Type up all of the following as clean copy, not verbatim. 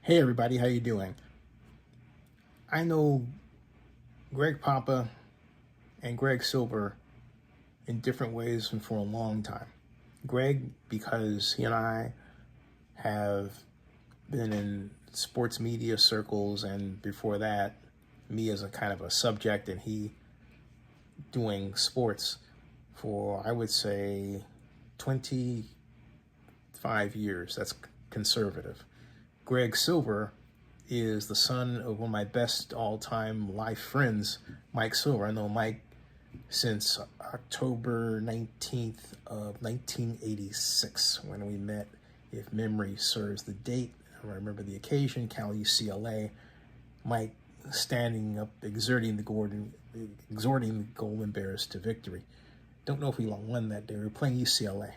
Hey everybody, how you doing? I know Greg Papa and Greg Silver in different ways and for a long time. Greg, because he and I have been in sports media circles, and before that, me as a kind of a subject and he doing sports for, I would say, 25 years. That's conservative. Greg Silver is the son of one of my best all-time life friends, Mike Silver. I know Mike since October 19th of 1986 when we met, if memory serves the date. I remember the occasion, Cal UCLA. Mike standing up, exhorting the Golden Bears to victory. Don't know if we won that day. We were playing UCLA.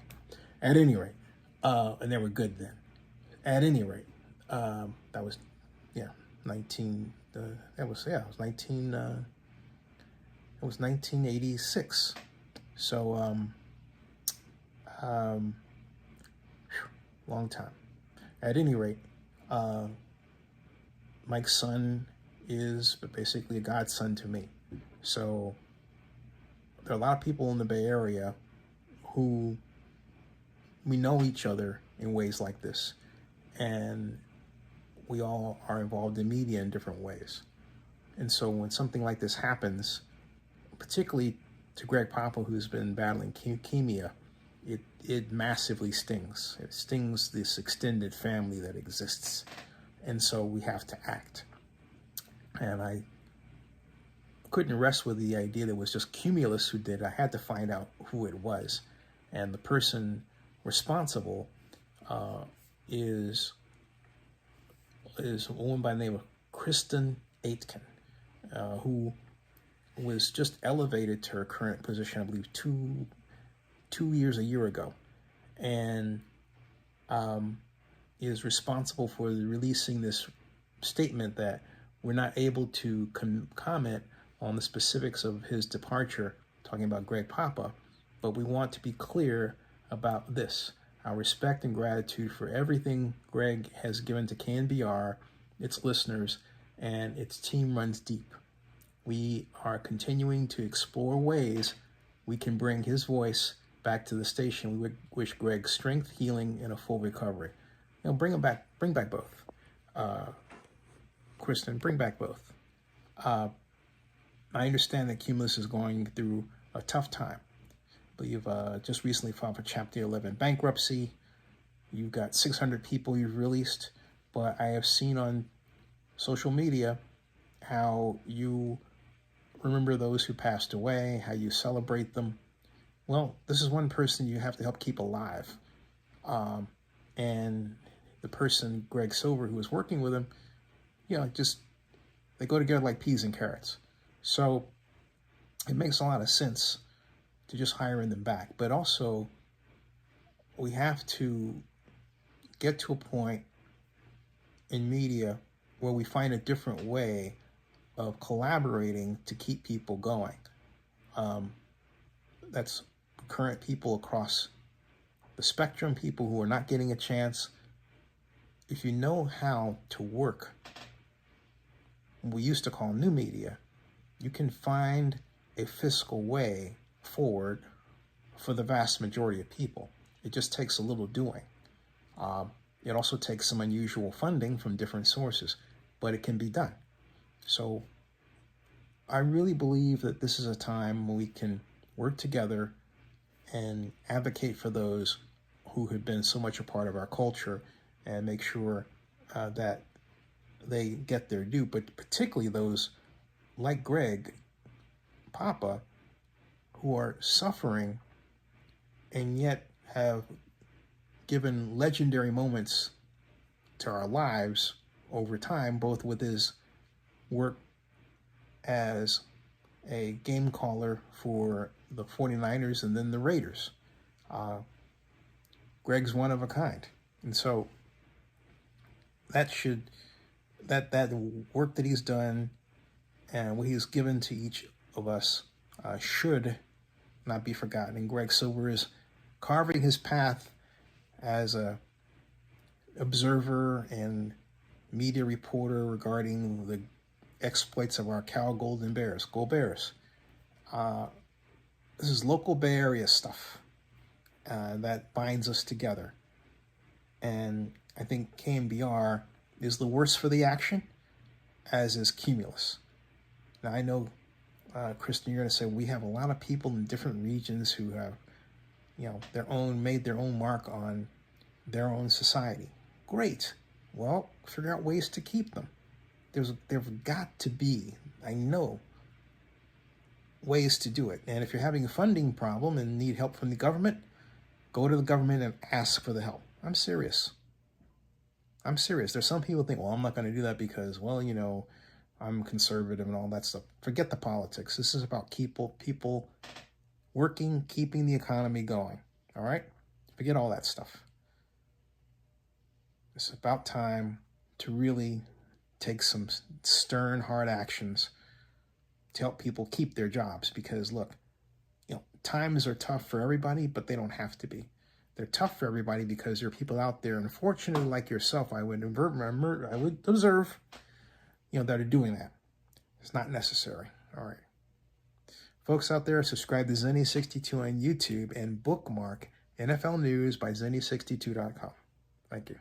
At any rate, and they were good then. At any rate, that was, yeah, 19. That was, yeah, it was 19. It was 1986. So, long time. At any rate, Mike's son is basically a godson to me. So there are a lot of people in the Bay Area who we know each other in ways like this, and we all are involved in media in different ways. And so when something like this happens, particularly to Greg Papa, who's been battling leukemia, it massively stings. It stings this extended family that exists. And so we have to act. And I couldn't rest with the idea that it was just Cumulus who did it. I had to find out who it was. And the person responsible is a woman by the name of Kriston Aitken, who was just elevated to her current position, I believe, a year ago, and is responsible for releasing this statement that we're not able to comment on the specifics of his departure, talking about Greg Papa, but we want to be clear about this. Our respect and gratitude for everything Greg has given to KNBR, its listeners, and its team runs deep. We are continuing to explore ways we can bring his voice back to the station. We wish Greg strength, healing, and a full recovery. Bring back both. Kriston, bring back both. I understand that Cumulus is going through a tough time, but you've just recently filed for Chapter 11 bankruptcy. You've got 600 people you've released, but I have seen on social media how you remember those who passed away, how you celebrate them. Well, this is one person you have to help keep alive. And the person, Greg Silver, who was working with him, they go together like peas and carrots. So it makes a lot of sense to just hiring them back. But also, we have to get to a point in media where we find a different way of collaborating to keep people going. That's current people across the spectrum, people who are not getting a chance. If you know how to work what we used to call new media, you can find a fiscal way forward for the vast majority of people. It just takes a little doing. It also takes some unusual funding from different sources, but it can be done. So I really believe that this is a time when we can work together and advocate for those who have been so much a part of our culture and make sure that they get their due, but particularly those like Greg Papa who are suffering and yet have given legendary moments to our lives over time, both with his work as a game caller for the 49ers and then the Raiders. Greg's one of a kind. And so that work that he's done and what he's given to each of us should not be forgotten. And Greg Silver is carving his path as a observer and media reporter regarding the exploits of our cow golden bears. Go Bears. This is local Bay Area stuff that binds us together. And I think KNBR is the worst for the action, as is Cumulus. Now, I know, Kriston, you're going to say we have a lot of people in different regions who have, made their own mark on their own society. Great. Well, figure out ways to keep them. There've got to be, I know, ways to do it. And if you're having a funding problem and need help from the government, go to the government and ask for the help. I'm serious. There's some people think, well, I'm not going to do that because, well, I'm conservative and all that stuff. Forget the politics. This is about people working, keeping the economy going. All right? Forget all that stuff. It's about time to really take some stern, hard actions to help people keep their jobs. Because, look, times are tough for everybody, but they don't have to be. They're tough for everybody because there are people out there, unfortunately, like yourself, I would observe, that are doing that. It's not necessary. All right. Folks out there, subscribe to Zenny62 on YouTube and bookmark NFL News by Zenny62.com. Thank you.